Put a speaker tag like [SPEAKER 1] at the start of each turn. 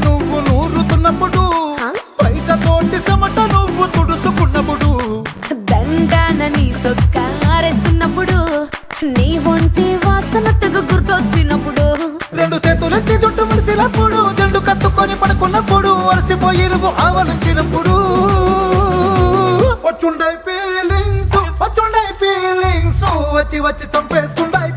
[SPEAKER 1] నువ్వు నూరుతున్నప్పుడు బయట తోటి సమట నువ్వు తుడుచుకున్నప్పుడు
[SPEAKER 2] దండాన నీ సొక్కారేస్తున్నప్పుడు నీ ఒంటి వాసన తెగ గుర్తొచ్చినప్పుడు
[SPEAKER 1] రెండు చేతులెత్తి చుట్టు మలిసినప్పుడు జండు కత్తుకొని పడుకున్నప్పుడు అలసిపోయి నువ్వు ఆవలించినప్పుడు వచ్చుండై ఫీలింగ్స్ వచ్చి వచ్చి చంపేస్తుండై